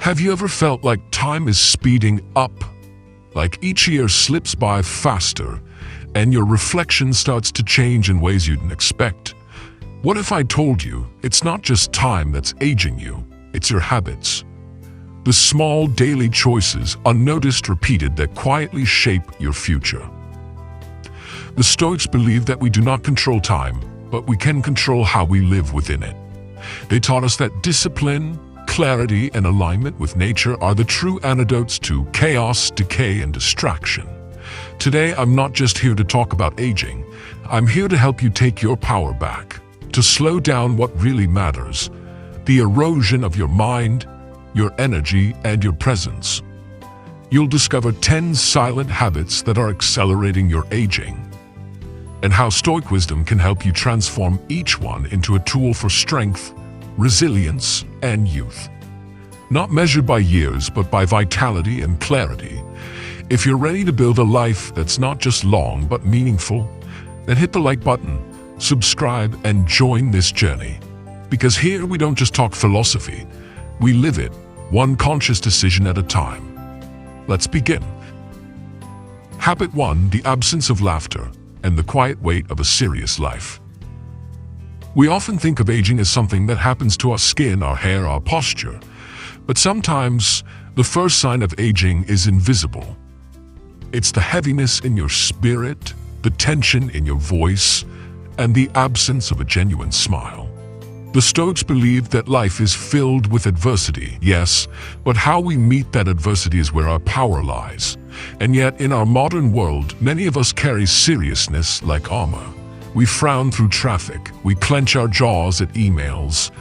Have you ever felt like time is speeding up? Like each year slips by faster, and your reflection starts to change in ways you didn't expect? What if I told you it's not just time that's aging you, it's your habits? The small daily choices, unnoticed, repeated, that quietly shape your future. The Stoics believed that we do not control time, but we can control how we live within it. They taught us that discipline, clarity, and alignment with nature are the true antidotes to chaos, decay, and distraction. Today, I'm not just here to talk about aging. I'm here to help you take your power back, to slow down what really matters, the erosion of your mind, your energy, and your presence. You'll discover 10 silent habits that are accelerating your aging, and how Stoic wisdom can help you transform each one into a tool for strength, resilience, and youth. Not measured by years, but by vitality and clarity. If you're ready to build a life that's not just long, but meaningful, then hit the like button, subscribe, and join this journey. Because here we don't just talk philosophy, we live it, one conscious decision at a time. Let's begin. Habit 1: the absence of laughter and the quiet weight of a serious life. We often think of aging as something that happens to our skin, our hair, our posture. But sometimes, the first sign of aging is invisible. It's the heaviness in your spirit, the tension in your voice, and the absence of a genuine smile. The Stoics believed that life is filled with adversity, yes, but how we meet that adversity is where our power lies. And yet, in our modern world, many of us carry seriousness like armor. We frown through traffic, we clench our jaws at emails,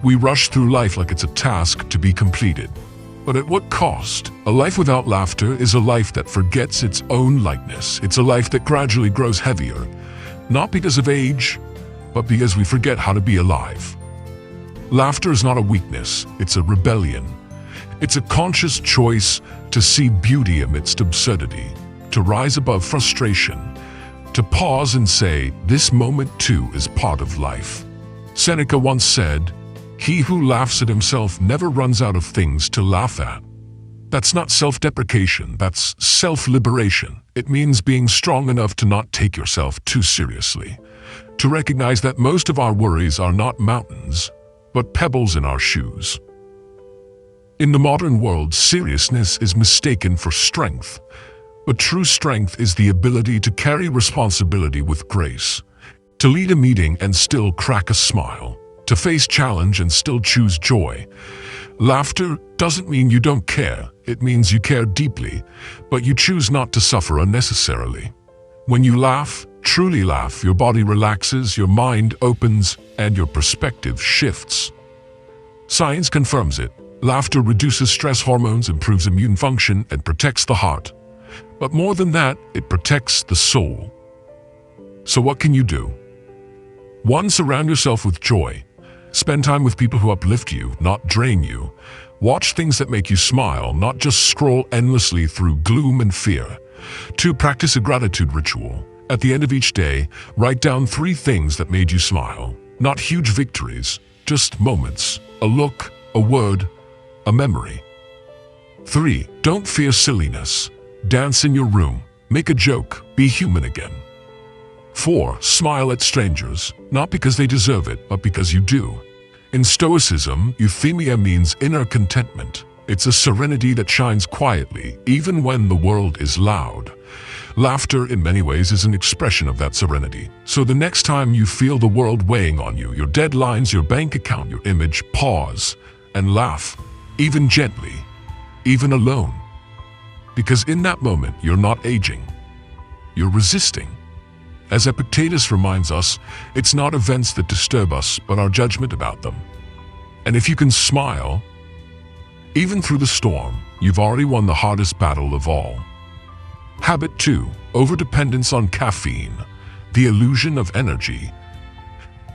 we rush through life like it's a task to be completed. But at what cost? A life without laughter is a life that forgets its own lightness. It's a life that gradually grows heavier, not because of age, but because we forget how to be alive. Laughter is not a weakness, it's a rebellion. It's a conscious choice to see beauty amidst absurdity, to rise above frustration, to pause and say, this moment too is part of life. Seneca once said, "He who laughs at himself never runs out of things to laugh at." That's not self-deprecation, that's self-liberation. It means being strong enough to not take yourself too seriously, to recognize that most of our worries are not mountains, but pebbles in our shoes. In the modern world, seriousness is mistaken for strength, but true strength is the ability to carry responsibility with grace, to lead a meeting and still crack a smile, to face challenge and still choose joy. Laughter doesn't mean you don't care, it means you care deeply, but you choose not to suffer unnecessarily. When you laugh, truly laugh, your body relaxes, your mind opens, and your perspective shifts. Science confirms it. Laughter reduces stress hormones, improves immune function, and protects the heart. But more than that, it protects the soul. So what can you do? 1. Surround yourself with joy. Spend time with people who uplift you, not drain you. Watch things that make you smile, not just scroll endlessly through gloom and fear. 2. Practice a gratitude ritual. At the end of each day, write down 3 things that made you smile. Not huge victories, just moments. A look, a word, a memory. 3. Don't fear silliness. Dance in your room, make a joke, be human again. 4. Smile at strangers, not because they deserve it, but because you do. In Stoicism, euthymia means inner contentment. It's a serenity that shines quietly, even when the world is loud. Laughter, in many ways, is an expression of that serenity. So the next time you feel the world weighing on you, your deadlines, your bank account, your image, pause and laugh, even gently, even alone. Because in that moment, you're not aging, you're resisting. As Epictetus reminds us, it's not events that disturb us, but our judgment about them. And if you can smile, even through the storm, you've already won the hardest battle of all. Habit 2. Overdependence on caffeine, the illusion of energy.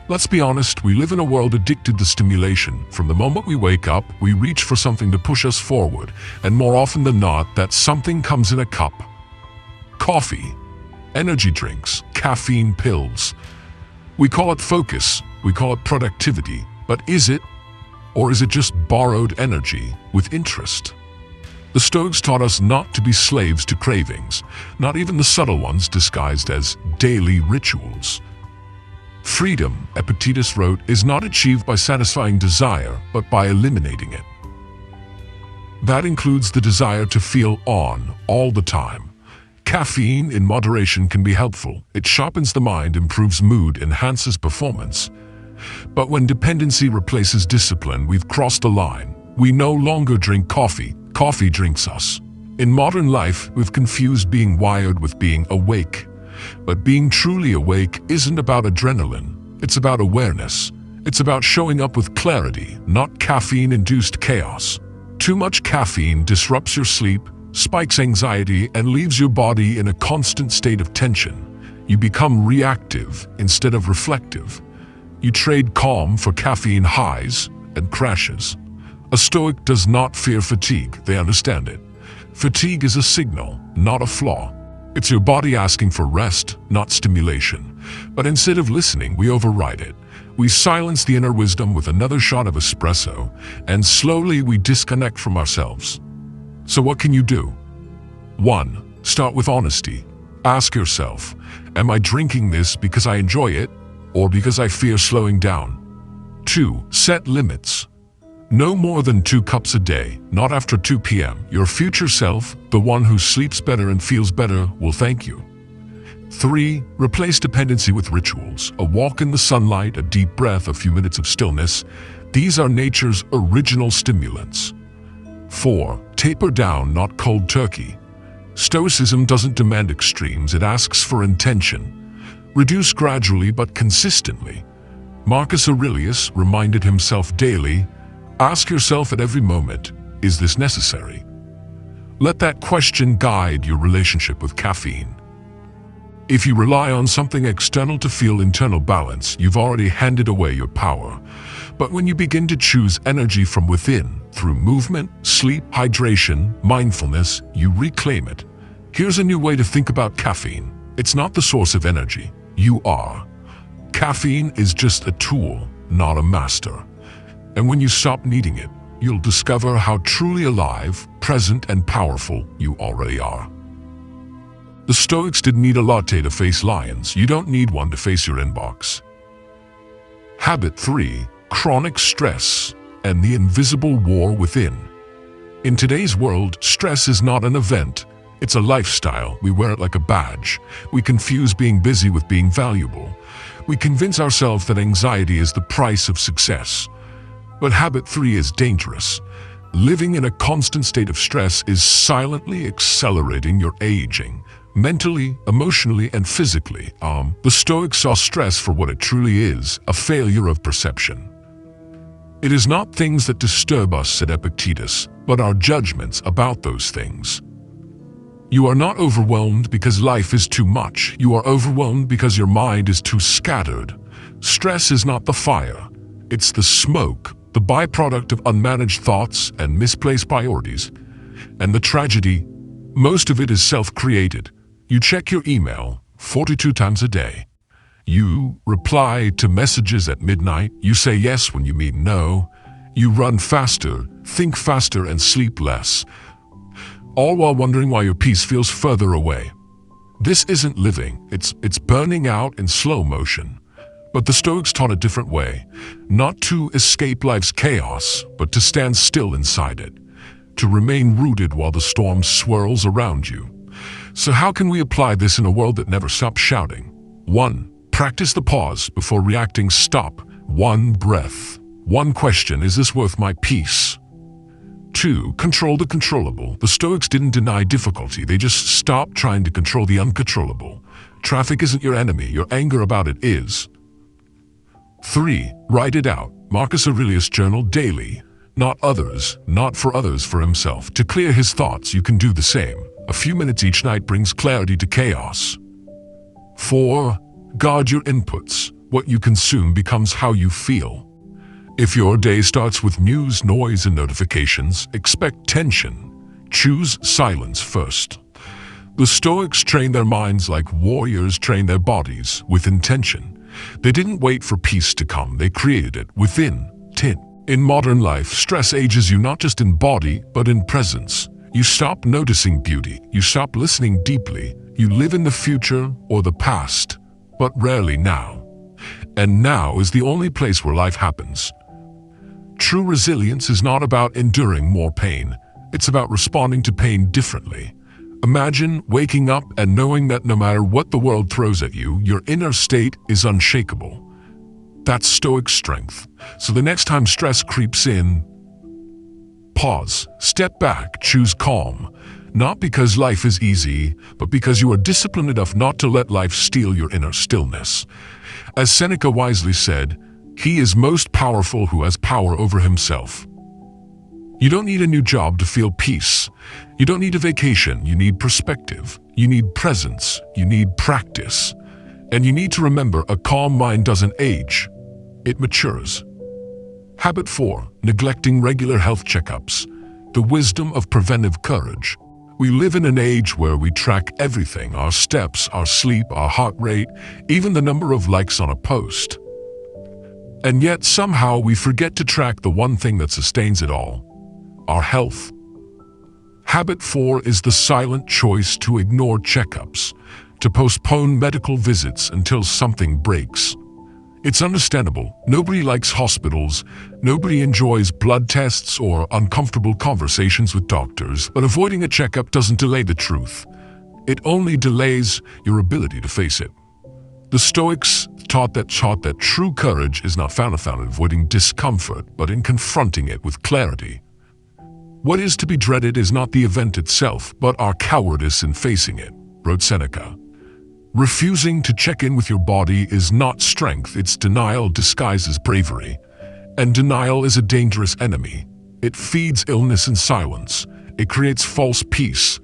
Let's be honest, we live in a world addicted to stimulation. From the moment we wake up, we reach for something to push us forward, and more often than not, that something comes in a cup. Coffee, energy drinks, caffeine pills. We call it focus, we call it productivity, but is it? Or is it just borrowed energy with interest? The Stoics taught us not to be slaves to cravings, not even the subtle ones disguised as daily rituals. Freedom, Epictetus wrote, is not achieved by satisfying desire, but by eliminating it. That includes the desire to feel on all the time. Caffeine in moderation can be helpful. It sharpens the mind, improves mood, enhances performance. But when dependency replaces discipline, we've crossed a line. We no longer drink coffee. Coffee drinks us. In modern life, we've confused being wired with being awake. But being truly awake isn't about adrenaline. It's about awareness. It's about showing up with clarity, not caffeine-induced chaos. Too much caffeine disrupts your sleep, spikes anxiety, and leaves your body in a constant state of tension. You become reactive instead of reflective. You trade calm for caffeine highs and crashes. A Stoic does not fear fatigue, they understand it. Fatigue is a signal, not a flaw. It's your body asking for rest, not stimulation. But instead of listening, we override it. We silence the inner wisdom with another shot of espresso, and slowly we disconnect from ourselves. So what can you do? 1. Start with honesty. Ask yourself, am I drinking this because I enjoy it, or because I fear slowing down? 2. Set limits. No more than 2 cups a day, not after 2 p.m. Your future self, the one who sleeps better and feels better, will thank you. 3. Replace dependency with rituals. A walk in the sunlight, a deep breath, a few minutes of stillness. These are nature's original stimulants. 4. Taper down, not cold turkey. Stoicism doesn't demand extremes, it asks for intention. Reduce gradually but consistently. Marcus Aurelius reminded himself daily, ask yourself at every moment, is this necessary? Let that question guide your relationship with caffeine. If you rely on something external to feel internal balance, you've already handed away your power. But when you begin to choose energy from within, through movement, sleep, hydration, mindfulness, you reclaim it. Here's a new way to think about caffeine. It's not the source of energy. You are. Caffeine is just a tool, not a master. And when you stop needing it, you'll discover how truly alive, present, and powerful you already are. The Stoics didn't need a latte to face lions. You don't need one to face your inbox. Habit 3. Chronic stress and the invisible war within. In today's world, stress is not an event. It's a lifestyle. We wear it like a badge. We confuse being busy with being valuable. We convince ourselves that anxiety is the price of success. But habit 3 is dangerous. Living in a constant state of stress is silently accelerating your aging, mentally, emotionally, and physically. The Stoics saw stress for what it truly is, a failure of perception. It is not things that disturb us, said Epictetus, but our judgments about those things. You are not overwhelmed because life is too much. You are overwhelmed because your mind is too scattered. Stress is not the fire. It's the smoke, the byproduct of unmanaged thoughts and misplaced priorities. And the tragedy, most of it is self-created. You check your email 42 times a day. You reply to messages at midnight. You say yes when you mean no. You run faster, think faster, and sleep less. All while wondering why your peace feels further away. This isn't living. It's burning out in slow motion. But the Stoics taught a different way. Not to escape life's chaos, but to stand still inside it. To remain rooted while the storm swirls around you. So how can we apply this in a world that never stops shouting? 1. Practice the pause before reacting. Stop. 1 breath. 1 question, is this worth my peace? 2. Control the controllable. The Stoics didn't deny difficulty, they just stopped trying to control the uncontrollable. Traffic isn't your enemy, your anger about it is. 3. Write it out. Marcus Aurelius journaled daily. Not others, not for others, for himself. To clear his thoughts, you can do the same. A few minutes each night brings clarity to chaos. 4. Guard your inputs. What you consume becomes how you feel. If your day starts with news, noise, and notifications, expect tension. Choose silence first. The Stoics trained their minds like warriors train their bodies, with intention. They didn't wait for peace to come, they created it within. 10. In modern life, stress ages you not just in body, but in presence. You stop noticing beauty, you stop listening deeply, you live in the future or the past, but rarely now. And now is the only place where life happens. True resilience is not about enduring more pain, it's about responding to pain differently. Imagine waking up and knowing that no matter what the world throws at you, your inner state is unshakable. That's Stoic strength. So the next time stress creeps in, pause, step back, choose calm. Not because life is easy, but because you are disciplined enough not to let life steal your inner stillness. As Seneca wisely said, he is most powerful who has power over himself. You don't need a new job to feel peace. You don't need a vacation, you need perspective. You need presence, you need practice. And you need to remember, a calm mind doesn't age, it matures. Habit 4, neglecting regular health checkups. The wisdom of preventive courage. We live in an age where we track everything, our steps, our sleep, our heart rate, even the number of likes on a post. And yet somehow we forget to track the one thing that sustains it all, our health. Habit 4 is the silent choice to ignore checkups, to postpone medical visits until something breaks. It's understandable. Nobody likes hospitals, nobody enjoys blood tests or uncomfortable conversations with doctors, but avoiding a checkup doesn't delay the truth. It only delays your ability to face it. The Stoics taught that true courage is not found in avoiding discomfort, but in confronting it with clarity. What is to be dreaded is not the event itself, but our cowardice in facing it, wrote Seneca. Refusing to check in with your body is not strength, it's denial disguised as bravery. And denial is a dangerous enemy. It feeds illness and silence. It creates false peace,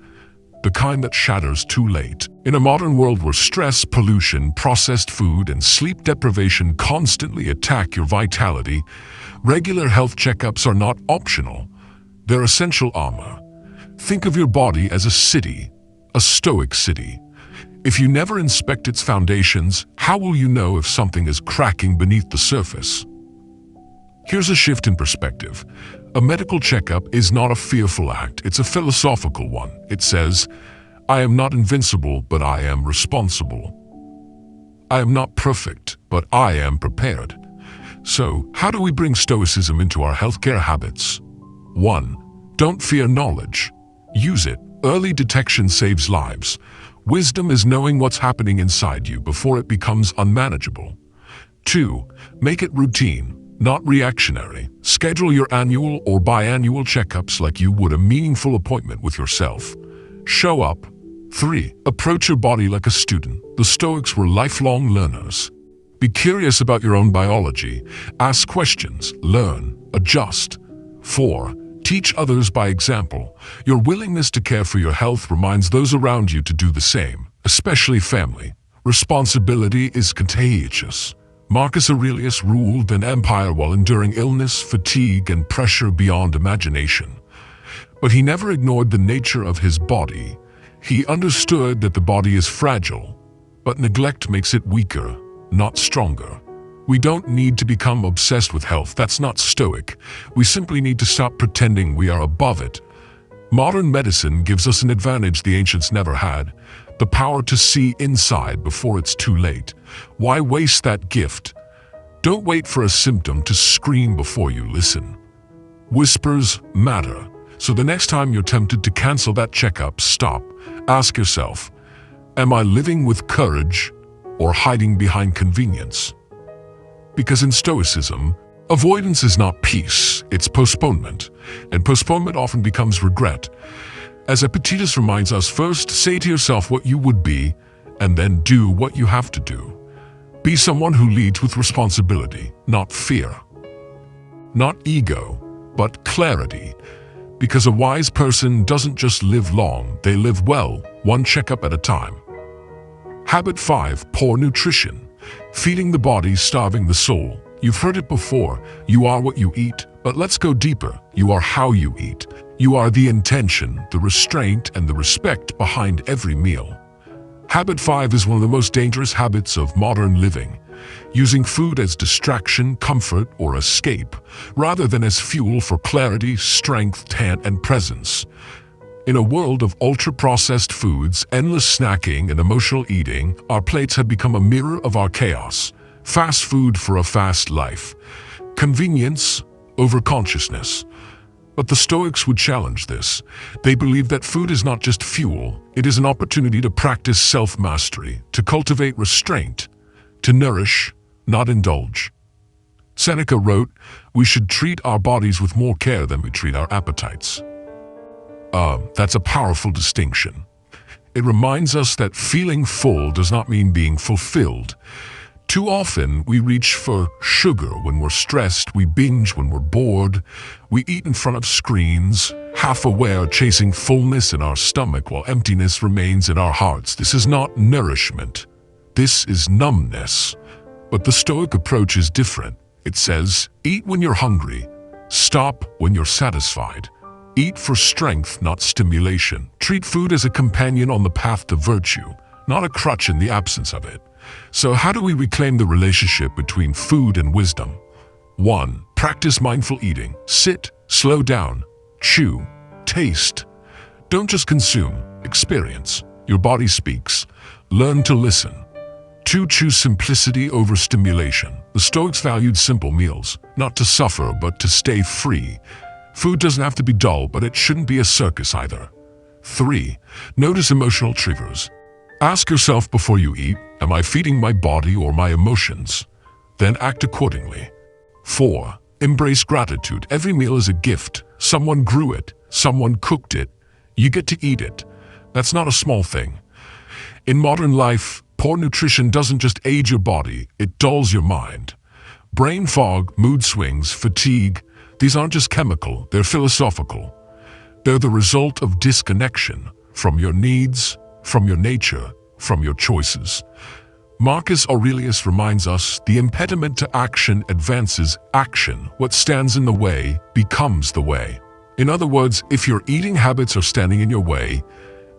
the kind that shatters too late. In a modern world where stress, pollution, processed food, and sleep deprivation constantly attack your vitality, regular health checkups are not optional. They're essential armor. Think of your body as a city, a Stoic city. If you never inspect its foundations, how will you know if something is cracking beneath the surface? Here's a shift in perspective. A medical checkup is not a fearful act, it's a philosophical one. It says, I am not invincible, but I am responsible. I am not perfect, but I am prepared. So, how do we bring Stoicism into our healthcare habits? 1. Don't fear knowledge. Use it. Early detection saves lives. Wisdom is knowing what's happening inside you before it becomes unmanageable. 2. Make it routine, not reactionary. Schedule your annual or biannual checkups like you would a meaningful appointment with yourself. Show up. 3. Approach your body like a student. The Stoics were lifelong learners. Be curious about your own biology. Ask questions, learn, adjust. 4. Teach others by example. Your willingness to care for your health reminds those around you to do the same, especially family. Responsibility is contagious. Marcus Aurelius ruled an empire while enduring illness, fatigue, and pressure beyond imagination. But he never ignored the nature of his body. He understood that the body is fragile, but neglect makes it weaker, not stronger. We don't need to become obsessed with health. That's not Stoic. We simply need to stop pretending we are above it. Modern medicine gives us an advantage the ancients never had, the power to see inside before it's too late. Why waste that gift? Don't wait for a symptom to scream before you listen. Whispers matter. So the next time you're tempted to cancel that checkup, stop. Ask yourself, am I living with courage or hiding behind convenience? Because in Stoicism, avoidance is not peace, it's postponement. And postponement often becomes regret. As Epictetus reminds us, first say to yourself what you would be, and then do what you have to do. Be someone who leads with responsibility, not fear. Not ego, but clarity. Because a wise person doesn't just live long, they live well, one checkup at a time. Habit 5, poor nutrition. Feeding the body, starving the soul. You've heard it before, you are what you eat, but let's go deeper. You are how you eat. You are the intention, the restraint, and the respect behind every meal. Habit 5 is one of the most dangerous habits of modern living, using food as distraction, comfort, or escape, rather than as fuel for clarity, strength, and presence. In a world of ultra-processed foods, endless snacking, and emotional eating, our plates have become a mirror of our chaos. Fast food for a fast life. Convenience over consciousness. But the Stoics would challenge this. They believe that food is not just fuel, it is an opportunity to practice self-mastery, to cultivate restraint, to nourish, not indulge. Seneca wrote, "We should treat our bodies with more care than we treat our appetites." That's a powerful distinction. It reminds us that feeling full does not mean being fulfilled. Too often, we reach for sugar when we're stressed, we binge when we're bored, we eat in front of screens, half aware, chasing fullness in our stomach while emptiness remains in our hearts. This is not nourishment. This is numbness. But the Stoic approach is different. It says, eat when you're hungry, stop when you're satisfied. Eat for strength, not stimulation. Treat food as a companion on the path to virtue, not a crutch in the absence of it. So how do we reclaim the relationship between food and wisdom? 1. Practice mindful eating. Sit, slow down, chew, taste. Don't just consume, experience. Your body speaks. Learn to listen. 2. Choose simplicity over stimulation. The Stoics valued simple meals, not to suffer, but to stay free. Food doesn't have to be dull, but it shouldn't be a circus either. 3. Notice emotional triggers. Ask yourself before you eat, am I feeding my body or my emotions? Then act accordingly. 4. Embrace gratitude. Every meal is a gift. Someone grew it. Someone cooked it. You get to eat it. That's not a small thing. In modern life, poor nutrition doesn't just age your body, it dulls your mind. Brain fog, mood swings, fatigue, these aren't just chemical, they're philosophical. They're the result of disconnection from your needs, from your nature, from your choices. Marcus Aurelius reminds us, the impediment to action advances action. What stands in the way becomes the way. In other words, if your eating habits are standing in your way,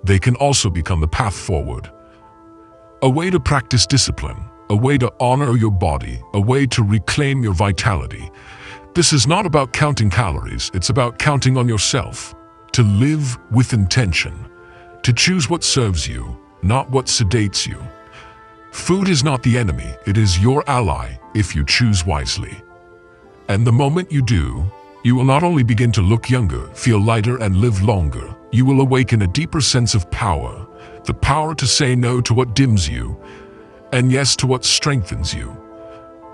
they can also become the path forward. A way to practice discipline, a way to honor your body, a way to reclaim your vitality. This is not about counting calories, it's about counting on yourself. To live with intention. To choose what serves you, not what sedates you. Food is not the enemy, it is your ally if you choose wisely. And the moment you do, you will not only begin to look younger, feel lighter, and live longer, you will awaken a deeper sense of power, the power to say no to what dims you, and yes to what strengthens you.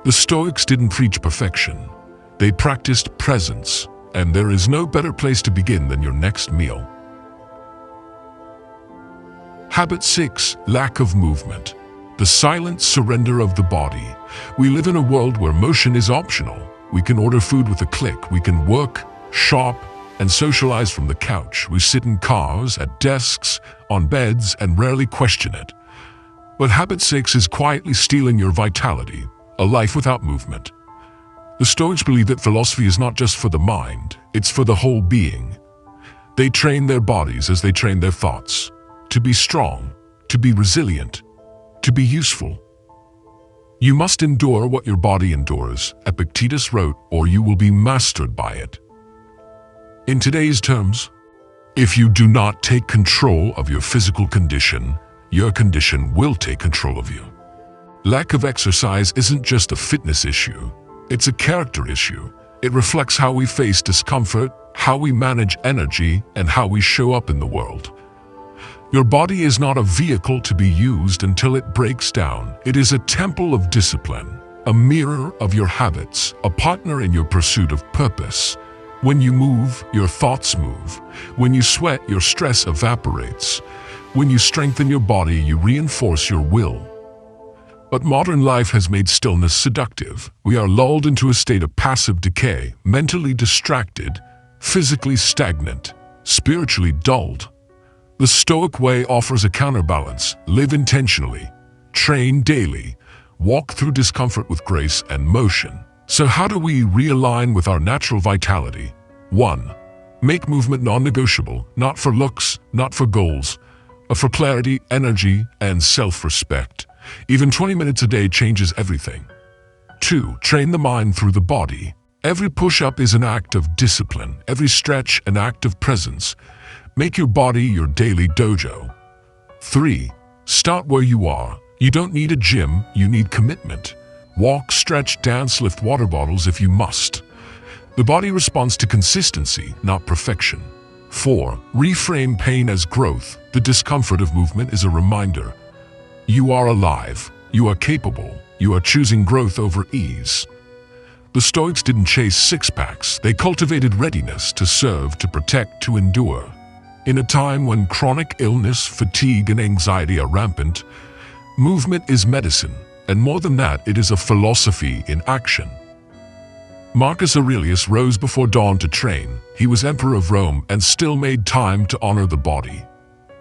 The Stoics didn't preach perfection. They practiced presence, and there is no better place to begin than your next meal. Habit 6. Lack of movement. The silent surrender of the body. We live in a world where motion is optional. We can order food with a click. We can work, shop, and socialize from the couch. We sit in cars, at desks, on beds, and rarely question it. But habit 6 is quietly stealing your vitality, a life without movement. The Stoics believe that philosophy is not just for the mind, it's for the whole being. They train their bodies as they train their thoughts, to be strong, to be resilient, to be useful. You must endure what your body endures, Epictetus wrote, or you will be mastered by it. In today's terms, if you do not take control of your physical condition, your condition will take control of you. Lack of exercise isn't just a fitness issue. It's a character issue. It reflects how we face discomfort, how we manage energy, and how we show up in the world. Your body is not a vehicle to be used until it breaks down. It is a temple of discipline, a mirror of your habits, a partner in your pursuit of purpose. When you move, your thoughts move. When you sweat, your stress evaporates. When you strengthen your body, you reinforce your will. But modern life has made stillness seductive. We are lulled into a state of passive decay, mentally distracted, physically stagnant, spiritually dulled. The Stoic way offers a counterbalance. Live intentionally, train daily, walk through discomfort with grace and motion. So how do we realign with our natural vitality? 1. Make movement non-negotiable, not for looks, not for goals, for clarity, energy, and self-respect. Even 20 minutes a day changes everything. 2. Train the mind through the body. Every push-up is an act of discipline, every stretch an act of presence. Make your body your daily dojo. 3. Start where you are. You don't need a gym, you need commitment. Walk, stretch, dance, lift water bottles if you must. The body responds to consistency, not perfection. 4. Reframe pain as growth. The discomfort of movement is a reminder. You are alive, you are capable, you are choosing growth over ease. The Stoics didn't chase six-packs, they cultivated readiness to serve, to protect, to endure. In a time when chronic illness, fatigue, and anxiety are rampant, movement is medicine, and more than that, it is a philosophy in action. Marcus Aurelius rose before dawn to train. He was emperor of Rome and still made time to honor the body.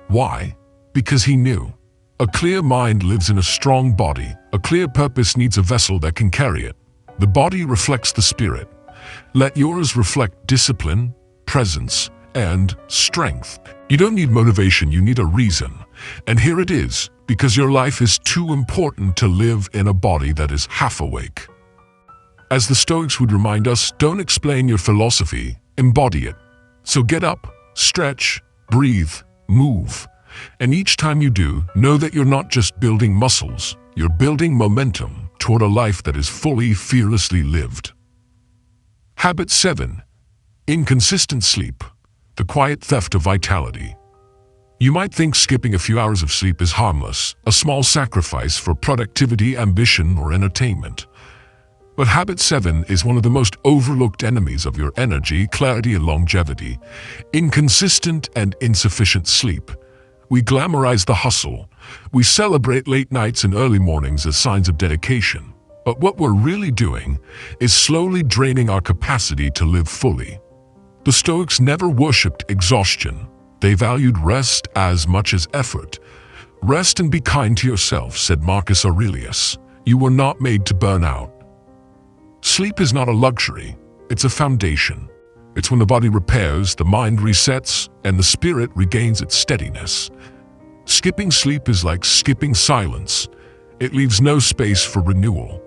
Why? Because he knew. A clear mind lives in a strong body. A clear purpose needs a vessel that can carry it. The body reflects the spirit. Let yours reflect discipline, presence, and strength. You don't need motivation, you need a reason. And here it is, because your life is too important to live in a body that is half awake. As the Stoics would remind us, don't explain your philosophy, embody it. So get up, stretch, breathe, move. And each time you do, know that you're not just building muscles, you're building momentum toward a life that is fully, fearlessly lived. Habit 7. Inconsistent sleep. The quiet theft of vitality. You might think skipping a few hours of sleep is harmless, a small sacrifice for productivity, ambition, or entertainment. But habit 7 is one of the most overlooked enemies of your energy, clarity, and longevity. Inconsistent and insufficient sleep. We glamorize the hustle. We celebrate late nights and early mornings as signs of dedication. But what we're really doing is slowly draining our capacity to live fully. The Stoics never worshipped exhaustion. They valued rest as much as effort. Rest and be kind to yourself, said Marcus Aurelius. You were not made to burn out. Sleep is not a luxury, it's a foundation. It's when the body repairs, the mind resets, and the spirit regains its steadiness. Skipping sleep is like skipping silence. It leaves no space for renewal.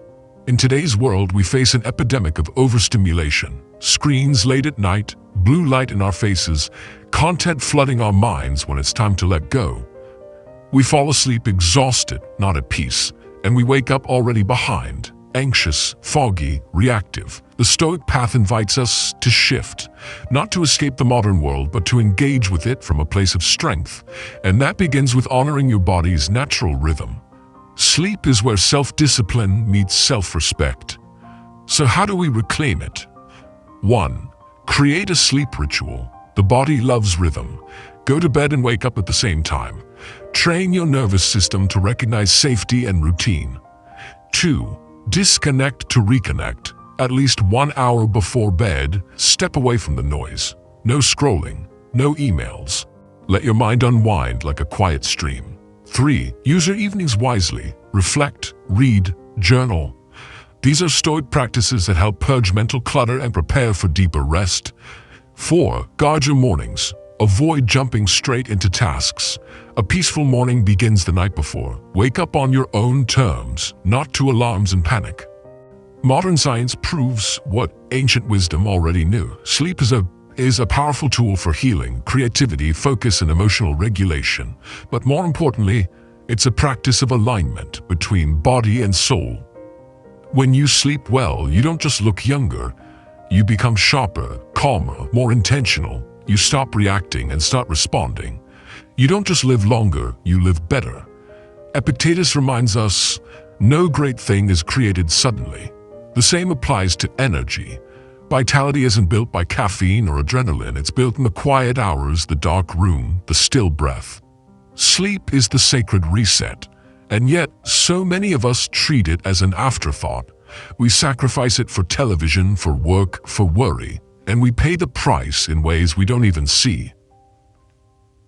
In today's world, we face an epidemic of overstimulation. Screens late at night, blue light in our faces, content flooding our minds when it's time to let go. We fall asleep exhausted, not at peace, and we wake up already behind, anxious, foggy, reactive. The Stoic path invites us to shift, not to escape the modern world, but to engage with it from a place of strength. And that begins with honoring your body's natural rhythm. Sleep is where self-discipline meets self-respect. So how do we reclaim it? 1. Create a sleep ritual. The body loves rhythm. Go to bed and wake up at the same time. Train your nervous system to recognize safety and routine. 2. Disconnect to reconnect. At least 1 hour before bed, step away from the noise. No scrolling, no emails. Let your mind unwind like a quiet stream. 3. Use your evenings wisely. Reflect, read, journal. These are Stoic practices that help purge mental clutter and prepare for deeper rest. 4. Guard your mornings. Avoid jumping straight into tasks. A peaceful morning begins the night before. Wake up on your own terms, not to alarms and panic. Modern science proves what ancient wisdom already knew. Sleep is a powerful tool for healing, creativity, focus, and emotional regulation. But more importantly, it's a practice of alignment between body and soul. When you sleep well, you don't just look younger. You become sharper, calmer, more intentional. You stop reacting and start responding. You don't just live longer, you live better. Epictetus reminds us, no great thing is created suddenly. The same applies to energy. Vitality isn't built by caffeine or adrenaline. It's built in the quiet hours, the dark room, the still breath. Sleep is the sacred reset, and yet so many of us treat it as an afterthought. We sacrifice it for television, for work, for worry, and we pay the price in ways we don't even see.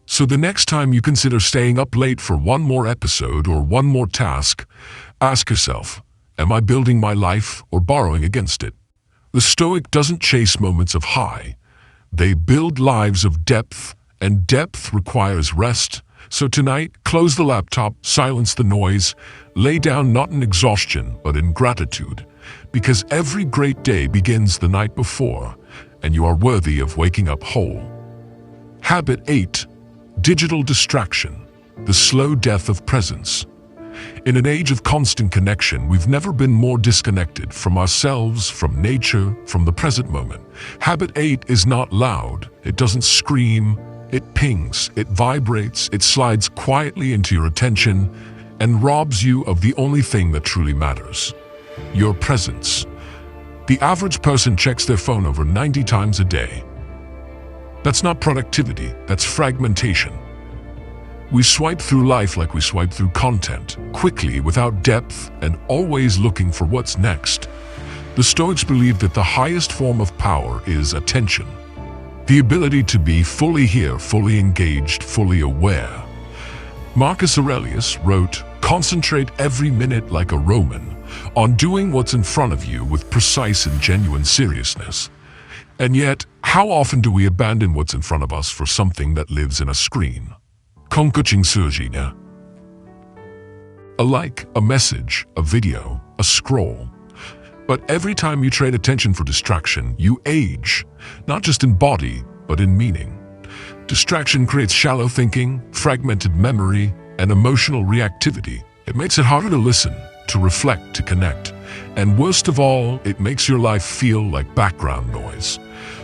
So the next time you consider staying up late for one more episode or one more task, ask yourself, am I building my life or borrowing against it? The Stoic doesn't chase moments of high. They build lives of depth, and depth requires rest, So tonight, close the laptop, silence the noise, lay down not in exhaustion, but in gratitude, because every great day begins the night before, and you are worthy of waking up whole. Habit 8. Digital distraction, the slow death of presence. In an age of constant connection, we've never been more disconnected from ourselves, from nature, from the present moment. Habit 8 is not loud. It doesn't scream. It pings, it vibrates, it slides quietly into your attention and robs you of the only thing that truly matters: your presence. The average person checks their phone over 90 times a day. That's not productivity, that's fragmentation. We swipe through life like we swipe through content, quickly, without depth, and always looking for what's next. The Stoics believe that the highest form of power is attention. The ability to be fully here, fully engaged, fully aware. Marcus Aurelius wrote, "Concentrate every minute like a Roman on doing what's in front of you with precise and genuine seriousness." And yet, how often do we abandon what's in front of us for something that lives in a screen? A like, a message, a video, a scroll. But every time you trade attention for distraction, you age, not just in body, but in meaning. Distraction creates shallow thinking, fragmented memory, and emotional reactivity. It makes it harder to listen, to reflect, to connect. And worst of all, it makes your life feel like background noise.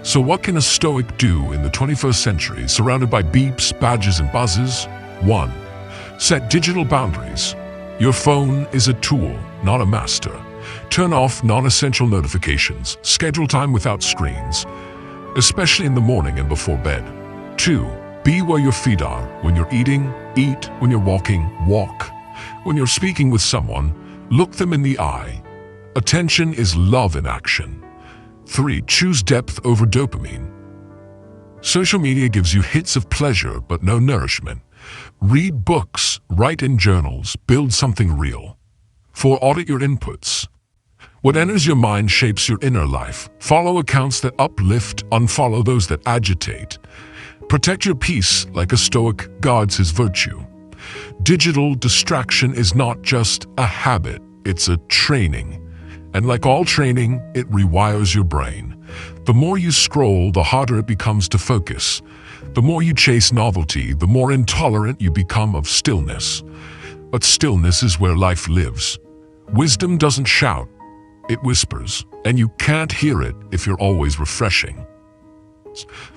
So what can a Stoic do in the 21st century, surrounded by beeps, badges, and buzzes? 1. Set digital boundaries. Your phone is a tool, not a master. Turn off non-essential notifications. Schedule time without screens, especially in the morning and before bed. 2. Be where your feet are. When you're eating, eat. When you're walking, walk. When you're speaking with someone, look them in the eye. Attention is love in action. 3. Choose depth over dopamine. Social media gives you hits of pleasure but no nourishment. Read books, write in journals, build something real. 4. Audit your inputs. What enters your mind shapes your inner life. Follow accounts that uplift, unfollow those that agitate. Protect your peace like a Stoic guards his virtue. Digital distraction is not just a habit, it's a training. And like all training, it rewires your brain. The more you scroll, the harder it becomes to focus. The more you chase novelty, the more intolerant you become of stillness. But stillness is where life lives. Wisdom doesn't shout, it whispers, and you can't hear it if you're always refreshing.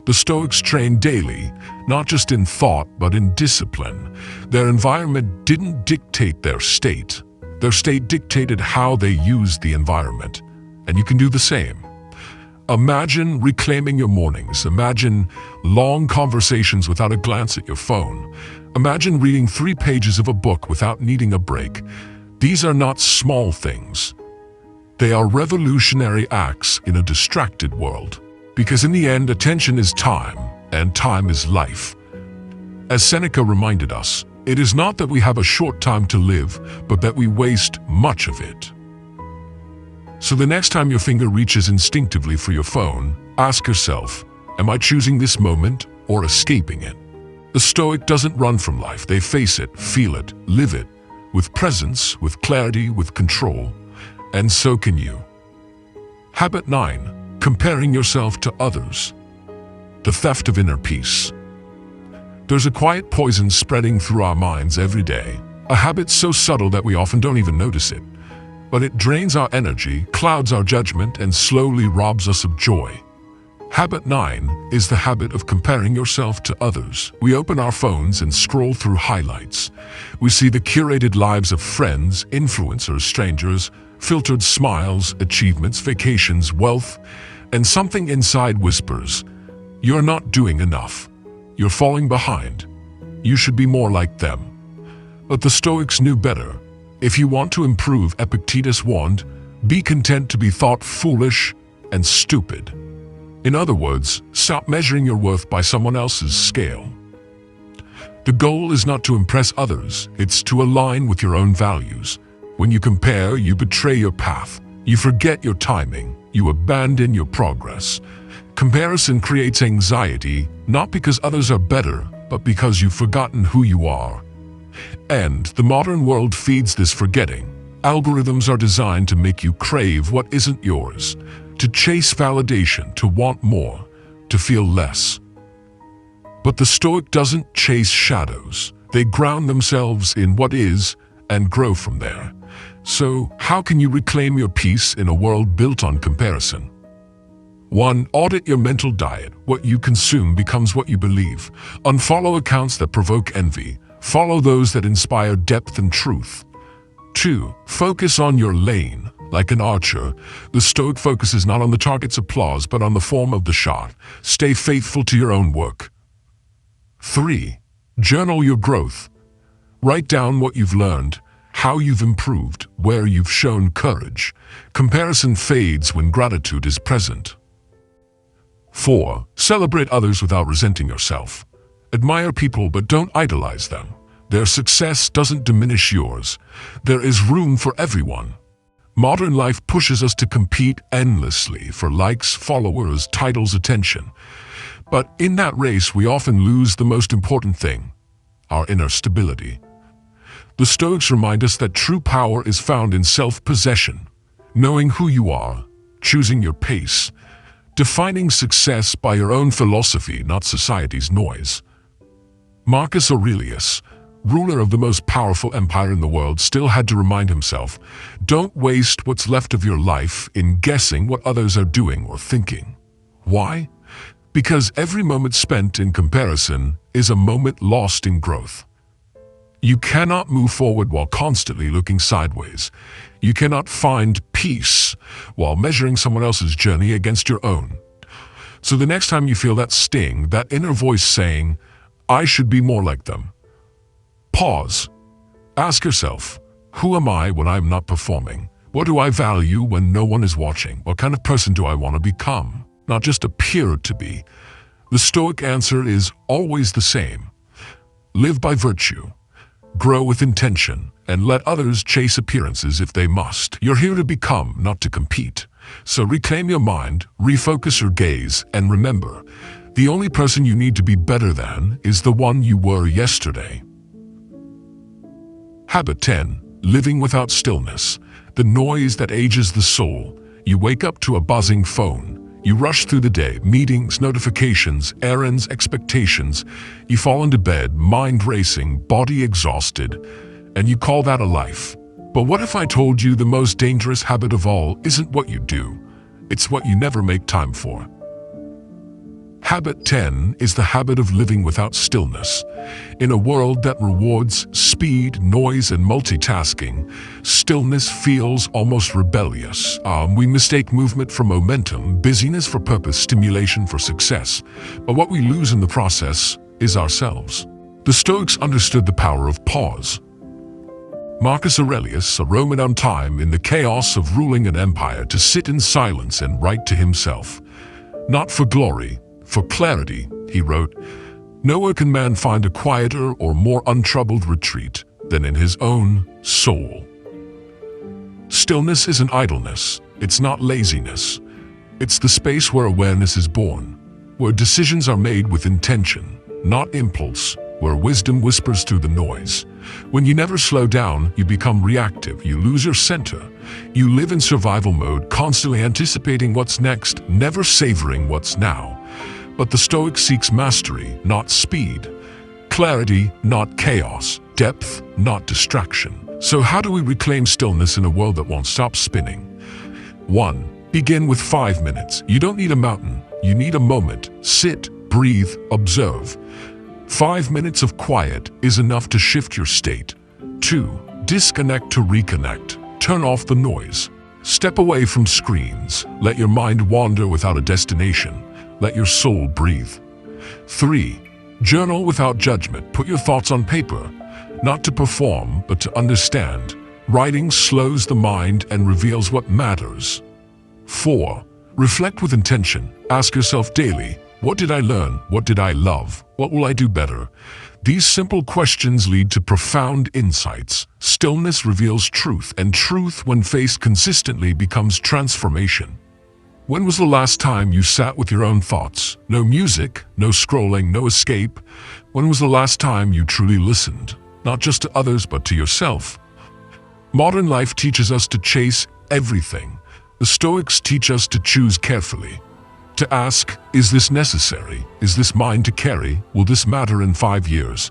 The Stoics trained daily, not just in thought, but in discipline. Their environment didn't dictate their state. Their state dictated how they used the environment. And you can do the same. Imagine reclaiming your mornings. Imagine long conversations without a glance at your phone. Imagine reading 3 pages of a book without needing a break. These are not small things. They are revolutionary acts in a distracted world. Because in the end, attention is time, and time is life. As Seneca reminded us, it is not that we have a short time to live, but that we waste much of it. So the next time your finger reaches instinctively for your phone, ask yourself, am I choosing this moment or escaping it? The Stoic doesn't run from life. They face it, feel it, live it, with presence, with clarity, with control. And so can you. Habit 9. Comparing yourself to others. The theft of inner peace. There's a quiet poison spreading through our minds every day. A habit so subtle that we often don't even notice it. But it drains our energy, clouds our judgment, and slowly robs us of joy. Habit 9 is the habit of comparing yourself to others. We open our phones and scroll through highlights. We see the curated lives of friends, influencers, strangers, filtered smiles, achievements, vacations, wealth, and something inside whispers, you're not doing enough. You're falling behind. You should be more like them. But the Stoics knew better. If you want to improve, Epictetus warned, be content to be thought foolish and stupid. In other words, stop measuring your worth by someone else's scale. The goal is not to impress others, it's to align with your own values. When you compare, you betray your path. You forget your timing. You abandon your progress. Comparison creates anxiety, not because others are better, but because you've forgotten who you are. And the modern world feeds this forgetting. Algorithms are designed to make you crave what isn't yours, to chase validation, to want more, to feel less. But the Stoic doesn't chase shadows. They ground themselves in what is and grow from there. So, how can you reclaim your peace in a world built on comparison? 1. Audit your mental diet. What you consume becomes what you believe. Unfollow accounts that provoke envy. Follow those that inspire depth and truth. 2. Focus on your lane. Like an archer, the Stoic focuses not on the target's applause, but on the form of the shot. Stay faithful to your own work. 3. Journal your growth. Write down what you've learned, how you've improved, where you've shown courage. Comparison fades when gratitude is present. 4. Celebrate others without resenting yourself. Admire people but don't idolize them. Their success doesn't diminish yours. There is room for everyone. Modern life pushes us to compete endlessly for likes, followers, titles, attention. But in that race, we often lose the most important thing, our inner stability. The Stoics remind us that true power is found in self-possession, knowing who you are, choosing your pace, defining success by your own philosophy, not society's noise. Marcus Aurelius, ruler of the most powerful empire in the world, still had to remind himself, don't waste what's left of your life in guessing what others are doing or thinking. Why? Because every moment spent in comparison is a moment lost in growth. You cannot move forward while constantly looking sideways. You cannot find peace while measuring someone else's journey against your own. So the next time you feel that sting, that inner voice saying, I should be more like them, pause. Ask yourself, who am I when I'm not performing? What do I value when no one is watching? What kind of person do I want to become, not just appear to be? The Stoic answer is always the same. Live by virtue. Grow with intention, and let others chase appearances if they must. You're here to become, not to compete. So reclaim your mind, refocus your gaze, and remember, the only person you need to be better than is the one you were yesterday. Habit 10. Living without stillness. The noise that ages the soul. You wake up to a buzzing phone. You rush through the day, meetings, notifications, errands, expectations. You fall into bed, mind racing, body exhausted, and you call that a life. But what if I told you the most dangerous habit of all isn't what you do, it's what you never make time for? Habit 10 is the habit of living without stillness. In a world that rewards speed, noise, and multitasking, stillness feels almost rebellious. We mistake movement for momentum, busyness for purpose, stimulation for success. But what we lose in the process is ourselves. The Stoics understood the power of pause. Marcus Aurelius, a Roman on time in the chaos of ruling an empire, to sit in silence and write to himself. Not for glory, for clarity, he wrote, nowhere can man find a quieter or more untroubled retreat than in his own soul. Stillness isn't idleness, it's not laziness. It's the space where awareness is born, where decisions are made with intention, not impulse, where wisdom whispers through the noise. When you never slow down, you become reactive, you lose your center. You live in survival mode, constantly anticipating what's next, never savoring what's now. But the Stoic seeks mastery, not speed. Clarity, not chaos. Depth, not distraction. So how do we reclaim stillness in a world that won't stop spinning? 1. Begin with 5 minutes. You don't need a mountain. You need a moment. Sit, breathe, observe. 5 minutes of quiet is enough to shift your state. 2. Disconnect to reconnect. Turn off the noise. Step away from screens. Let your mind wander without a destination. Let your soul breathe. 3. Journal without judgment. Put your thoughts on paper, not to perform, but to understand. Writing slows the mind and reveals what matters. 4. Reflect with intention. Ask yourself daily, what did I learn? What did I love? What will I do better? These simple questions lead to profound insights. Stillness reveals truth, and truth, when faced consistently, becomes transformation. When was the last time you sat with your own thoughts? No music, no scrolling, no escape. When was the last time you truly listened? Not just to others, but to yourself. Modern life teaches us to chase everything. The Stoics teach us to choose carefully. To ask, is this necessary? Is this mine to carry? Will this matter in 5 years?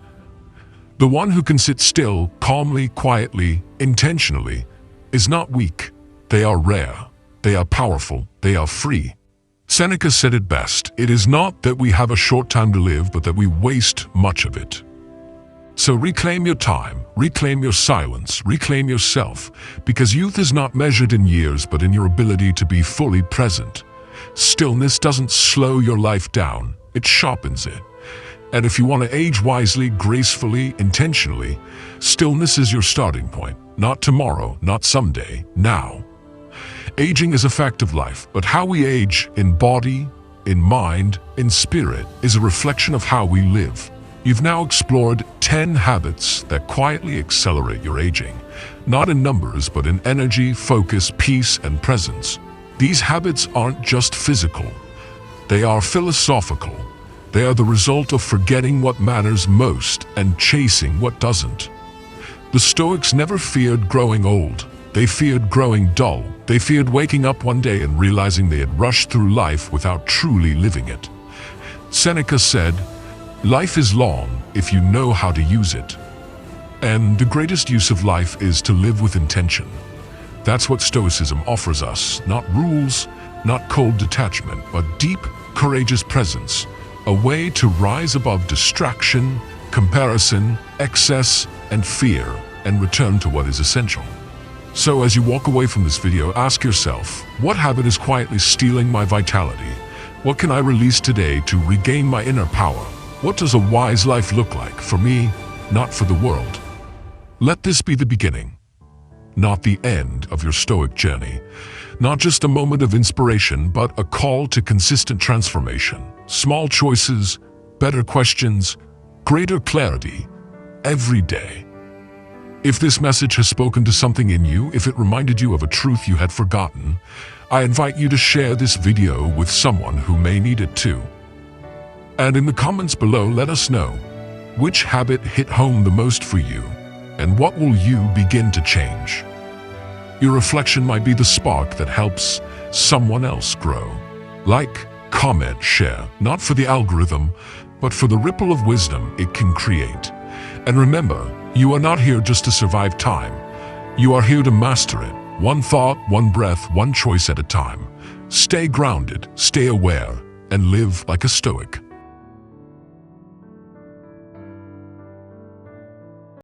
The one who can sit still, calmly, quietly, intentionally, is not weak. They are rare. They are powerful. They are free. Seneca said it best. It is not that we have a short time to live, but that we waste much of it. So reclaim your time, reclaim your silence, reclaim yourself, because youth is not measured in years, but in your ability to be fully present. Stillness doesn't slow your life down, it sharpens it. And if you want to age wisely, gracefully, intentionally, stillness is your starting point. Not tomorrow, not someday, now. Aging is a fact of life, but how we age in body, in mind, in spirit is a reflection of how we live. You've now explored 10 habits that quietly accelerate your aging, not in numbers, but in energy, focus, peace, and presence. These habits aren't just physical. They are philosophical. They are the result of forgetting what matters most and chasing what doesn't. The Stoics never feared growing old. They feared growing dull. They feared waking up one day and realizing they had rushed through life without truly living it. Seneca said, "Life is long if you know how to use it." And the greatest use of life is to live with intention. That's what Stoicism offers us, not rules, not cold detachment, but deep, courageous presence, a way to rise above distraction, comparison, excess, and fear, and return to what is essential. So as you walk away from this video, ask yourself, what habit is quietly stealing my vitality? What can I release today to regain my inner power? What does a wise life look like for me, not for the world? Let this be the beginning, not the end of your Stoic journey. Not just a moment of inspiration, but a call to consistent transformation. Small choices, better questions, greater clarity, every day. If this message has spoken to something in you, if it reminded you of a truth you had forgotten, I invite you to share this video with someone who may need it too. And in the comments below, let us know, which habit hit home the most for you, and what will you begin to change? Your reflection might be the spark that helps someone else grow. Like, comment, share, not for the algorithm, but for the ripple of wisdom it can create. And remember, you are not here just to survive time. You are here to master it. One thought, one breath, one choice at a time. Stay grounded, stay aware, and live like a Stoic.